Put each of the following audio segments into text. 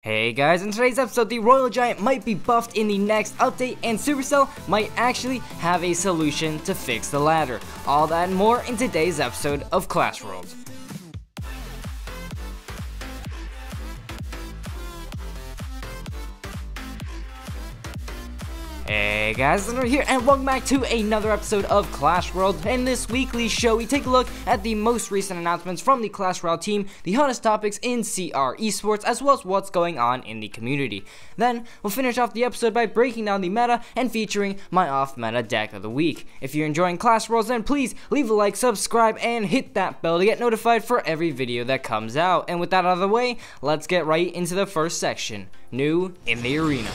Hey guys, in today's episode, the Royal Giant might be buffed in the next update, and Supercell might actually have a solution to fix the ladder. All that and more in today's episode of Clash World. Hey guys, Legendaray here, and welcome back to another episode of Clash World. In this weekly show, we take a look at the most recent announcements from the Clash Royale team, the hottest topics in CR esports, as well as what's going on in the community. Then, we'll finish off the episode by breaking down the meta and featuring my off-meta deck of the week. If you're enjoying Clash World, then please leave a like, subscribe, and hit that bell to get notified for every video that comes out. And with that out of the way, let's get right into the first section, New in the Arena.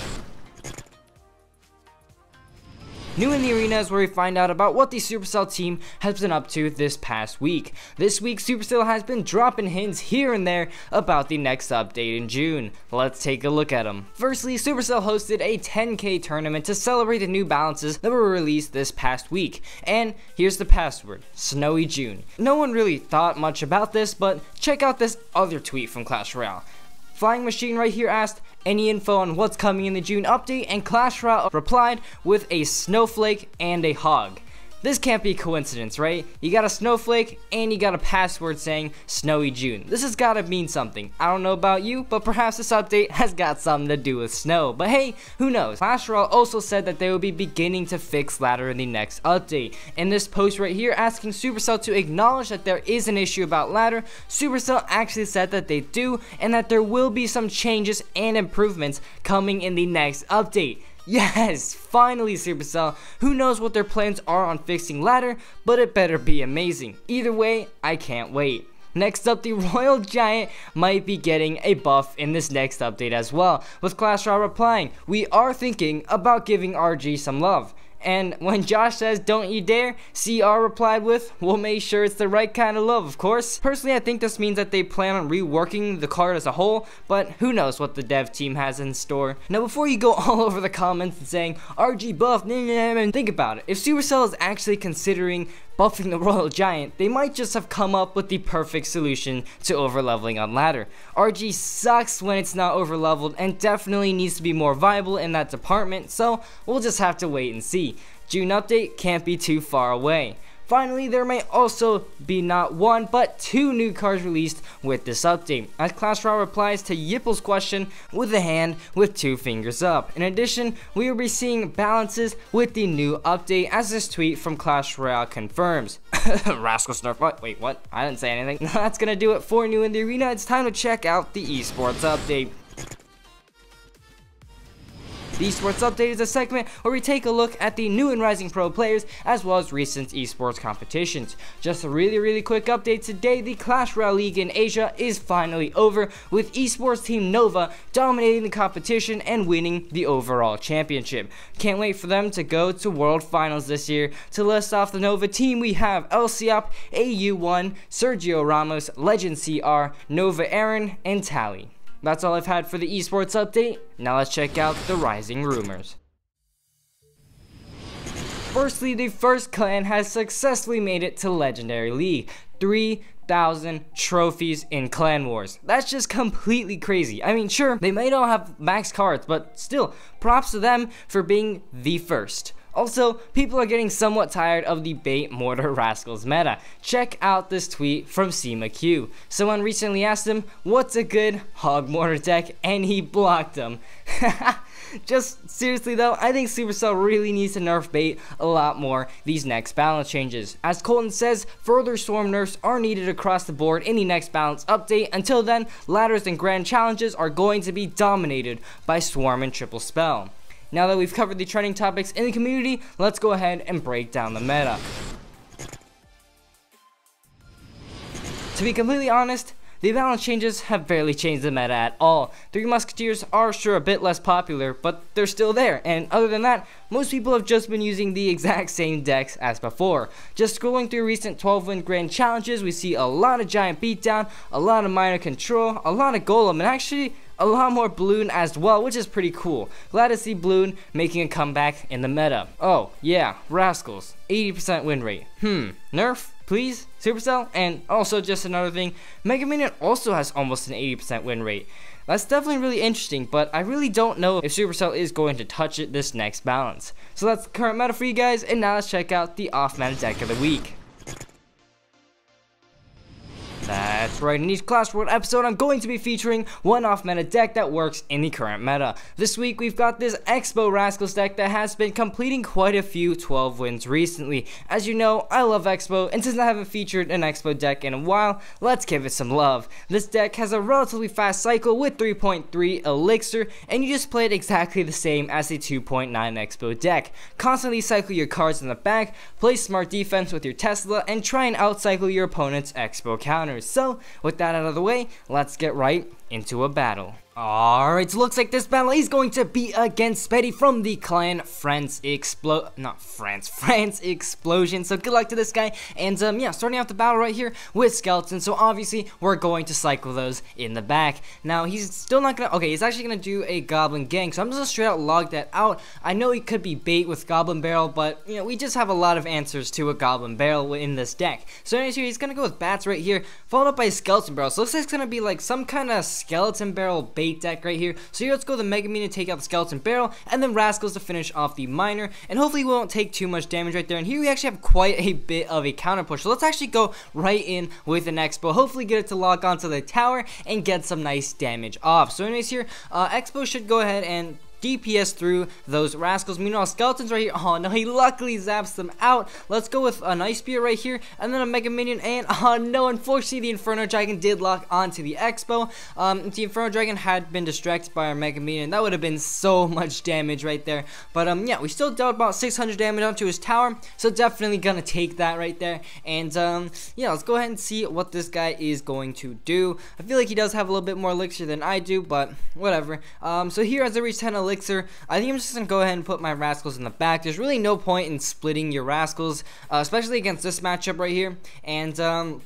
New in the Arena is where we find out about what the Supercell team has been up to this past week. This week, Supercell has been dropping hints here and there about the next update in June. Let's take a look at them. Firstly, Supercell hosted a 10K tournament to celebrate the new balances that were released this past week. And here's the password, Snowy June. No one really thought much about this, but check out this other tweet from Clash Royale. Flying Machine right here asked, any info on what's coming in the June update, and Clash Royale replied with a snowflake and a hog. This can't be a coincidence, right? You got a snowflake and you got a password saying Snowy June. This has gotta mean something. I don't know about you, but perhaps this update has got something to do with snow. But hey, who knows? Clash Royale also said that they will be beginning to fix ladder in the next update. In this post right here asking Supercell to acknowledge that there is an issue about ladder, Supercell actually said that they do, and that there will be some changes and improvements coming in the next update. Yes, finally Supercell. Who knows what their plans are on fixing ladder, but it better be amazing. Either way, I can't wait. Next up, the Royal Giant might be getting a buff in this next update as well, with Clash Royale replying, we are thinking about giving RG some love. And when Josh says, don't you dare, CR replied with, we'll make sure it's the right kind of love, of course. Personally, I think this means that they plan on reworking the card as a whole, but who knows what the dev team has in store. Now, before you go all over the comments and saying, RG buff, think about it. If Supercell is actually considering buffing the Royal Giant, they might just have come up with the perfect solution to overleveling on ladder. RG sucks when it's not overleveled and definitely needs to be more viable in that department, so we'll just have to wait and see. June update can't be too far away. Finally, there may also be not one, but two new cards released with this update, as Clash Royale replies to Yipple's question with a hand with two fingers up. In addition, we will be seeing balances with the new update, as this tweet from Clash Royale confirms. Rascal Snurf, what? Wait, what? I didn't say anything. That's gonna do it for New in the Arena. It's time to check out the esports update. The Esports Update is a segment where we take a look at the new and rising pro players as well as recent esports competitions. Just a really quick update today, the Clash Royale League in Asia is finally over, with esports team Nova dominating the competition and winning the overall championship. Can't wait for them to go to World Finals this year. To list off the Nova team, we have LCOP, AU1, Sergio Ramos, Legend CR, Nova Aaron, and Tally. That's all I've had for the esports update. Now let's check out the rising rumors. Firstly, the first clan has successfully made it to Legendary League. 3,000 trophies in Clan Wars. That's just completely crazy. I mean, sure, they may not have max cards, but still, props to them for being the first. Also, people are getting somewhat tired of the bait mortar rascals meta. Check out this tweet from CMQ. Someone recently asked him, what's a good hog mortar deck? And he blocked him. Just seriously though, I think Supercell really needs to nerf bait a lot more these next balance changes. As Colton says, further swarm nerfs are needed across the board in the next balance update. Until then, ladders and grand challenges are going to be dominated by swarm and triple spell. Now that we've covered the trending topics in the community, let's go ahead and break down the meta. To be completely honest, the balance changes have barely changed the meta at all. Three Musketeers are sure a bit less popular, but they're still there, and other than that, most people have just been using the exact same decks as before. Just scrolling through recent 12-win grand challenges, we see a lot of giant beatdown, a lot of minor control, a lot of golem, and actually a lot more Bloon as well, which is pretty cool. Glad to see Bloon making a comeback in the meta. Oh, yeah, Rascals, 80% win rate. Nerf? Please? Supercell? And also just another thing, Mega Minion also has almost an 80% win rate. That's definitely really interesting, but I really don't know if Supercell is going to touch it this next balance. So that's the current meta for you guys, and now let's check out the off-meta deck of the week. That's right, in each Clash World episode, I'm going to be featuring one off-meta deck that works in the current meta. This week, we've got this Expo Rascals deck that has been completing quite a few 12 wins recently. As you know, I love Expo, and since I haven't featured an Expo deck in a while, let's give it some love. This deck has a relatively fast cycle with 3.3 Elixir, and you just play it exactly the same as the 2.9 Expo deck. Constantly cycle your cards in the back, play smart defense with your Tesla, and try and outcycle your opponent's Expo counters. So, with that out of the way, let's get right into a battle. Alright, so looks like this battle is going to be against Betty from the clan France Explosion. So good luck to this guy. And yeah, starting off the battle right here with Skeletons. So obviously we're going to cycle those in the back. Now he's still not gonna, okay, he's actually gonna do a Goblin Gang. So I'm just gonna straight out log that out. I know he could be bait with Goblin Barrel, but you know, we just have a lot of answers to a Goblin Barrel in this deck. So anyways, here he's gonna go with Bats right here, followed up by a Skeleton Barrel. So looks like it's gonna be like some kind of Skeleton Barrel bait deck right here. So here, let's go with the Mega Minion to take out the Skeleton Barrel, and then Rascals to finish off the Miner, and hopefully we won't take too much damage right there. And here we actually have quite a bit of a counter push, so let's actually go right in with an Expo, hopefully get it to lock onto the tower and get some nice damage off. So anyways, here Expo should go ahead and DPS through those Rascals. Meanwhile, Skeletons right here, oh no, he luckily zaps them out. Let's go with an Ice Spear right here, and then a Mega Minion, and oh no, unfortunately the Inferno Dragon did lock onto the Expo. If the Inferno Dragon had been distracted by our Mega Minion, that would have been so much damage right there. But yeah, we still dealt about 600 damage onto his tower, so definitely gonna take that right there. And yeah, let's go ahead and see what this guy is going to do. I feel like he does have a little bit more elixir than I do, but whatever. So here, as I reach 10 elixir, I think I'm just gonna go ahead and put my Rascals in the back. There's really no point in splitting your Rascals, especially against this matchup right here. And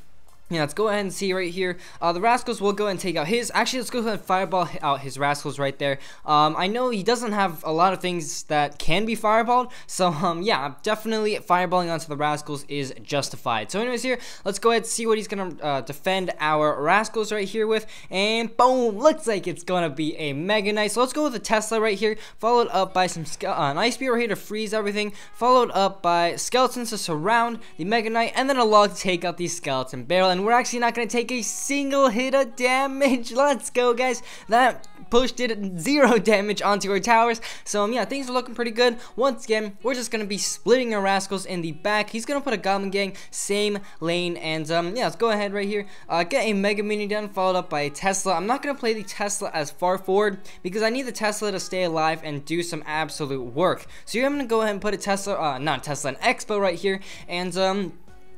yeah, let's go ahead and see right here. The Rascals will go ahead and take out his. Actually, let's go ahead and fireball out his Rascals right there. I know he doesn't have a lot of things that can be fireballed, so yeah, definitely fireballing onto the Rascals is justified. So anyways, here, let's go ahead and see what he's gonna defend our Rascals right here with. And boom, looks like it's gonna be a Mega Knight. So let's go with a Tesla right here, followed up by some an Ice Spear right here to freeze everything, followed up by Skeletons to surround the Mega Knight, and then a log to take out the Skeleton Barrel. And we're actually not going to take a single hit of damage. Let's go, guys. That push did 0 damage onto our towers. So yeah, things are looking pretty good. Once again, we're just going to be splitting our Rascals in the back. He's going to put a Goblin Gang, same lane. And yeah, let's go ahead right here. Get a Mega Minion down, followed up by a Tesla. I'm not going to play the Tesla as far forward because I need the Tesla to stay alive and do some absolute work. So here I'm going to go ahead and put a Tesla, not Tesla, an Expo right here. And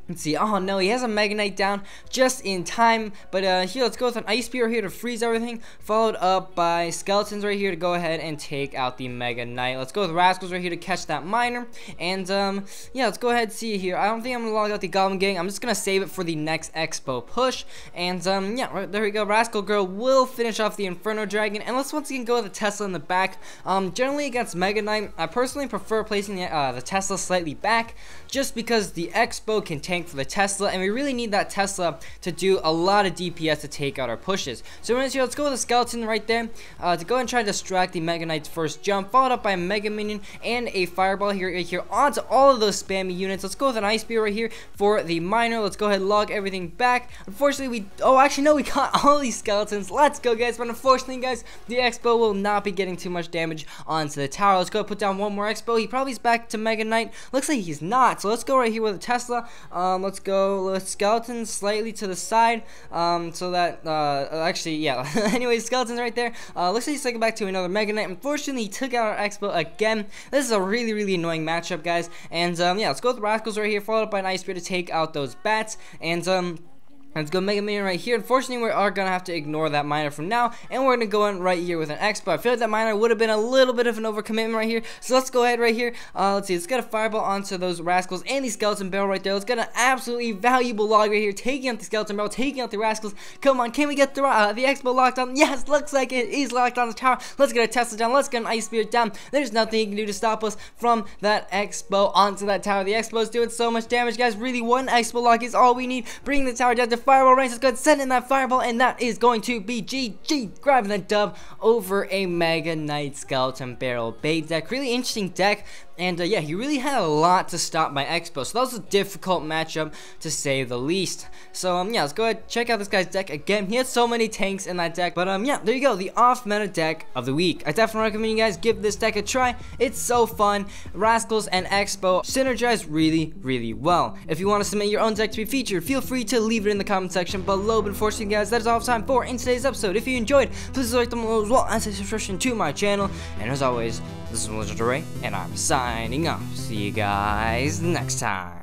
let's see, oh no, he has a Mega Knight down just in time, but here, let's go with an Ice Spear here to freeze everything, followed up by Skeletons right here to go ahead and take out the Mega Knight. Let's go with Rascals right here to catch that Miner, and yeah, let's go ahead and see here. I don't think I'm gonna log out the Goblin Gang. I'm just gonna save it for the next Expo push, and yeah, right, there we go. Rascal Girl will finish off the Inferno Dragon, and let's once again go with the Tesla in the back. Generally against Mega Knight, I personally prefer placing the Tesla slightly back, just because the Expo can tank for the Tesla, and we really need that Tesla to do a lot of DPS to take out our pushes. So let's go with a Skeleton right there to go and try to distract the Mega Knight's first jump, followed up by a Mega Minion and a Fireball here onto all of those spammy units. Let's go with an Ice Spear right here for the Miner. Let's go ahead and log everything back. Unfortunately, we got all these Skeletons. Let's go, guys. But unfortunately, guys, the Expo will not be getting too much damage onto the tower. Let's go put down one more Expo. He probably is back to Mega Knight. Looks like he's not. So let's go right here with a Tesla. Let's go with Skeletons slightly to the side, so that, actually, yeah. Anyways, Skeletons right there. Looks like he's taking back to another Mega Knight. Unfortunately, he took out our Expo again. This is a really, really annoying matchup, guys. And, yeah, let's go with the Rascals right here, followed up by an Ice Spear to take out those Bats. And, let's go Mega Minion right here. Unfortunately, we are going to have to ignore that Miner from now, and we're going to go in right here with an Expo. I feel like that Miner would have been a little bit of an overcommitment right here, so let's go ahead right here. Let's see, let's get a Fireball onto those Rascals and the Skeleton Barrel right there. Let's get an absolutely valuable log right here, taking out the Skeleton Barrel, taking out the Rascals. Come on, can we get the Expo locked on? Yes, looks like it is locked on the tower. Let's get a Tesla down. Let's get an Ice Spear down. There's nothing you can do to stop us from that Expo onto that tower. The Expo is doing so much damage, guys. Really, one Expo lock is all we need. Bring the tower down to fireball range. Let's go ahead and send in that fireball, and that is going to be GG, grabbing the dub over a Mega Knight Skeleton Barrel Bait deck. Really interesting deck. And yeah, he really had a lot to stop my Expo, so that was a difficult matchup to say the least. So yeah, let's go ahead and check out this guy's deck again. He had so many tanks in that deck, but yeah, there you go, the off-meta deck of the week. I definitely recommend you guys give this deck a try. It's so fun. Rascals and Expo synergize really well. If you want to submit your own deck to be featured, feel free to leave it in the comment section below. But unfortunately, guys, that is all the time for in today's episode. If you enjoyed, please like them below as well as a subscription to my channel. And as always, this is Legendaray, and I'm signing off. See you guys next time.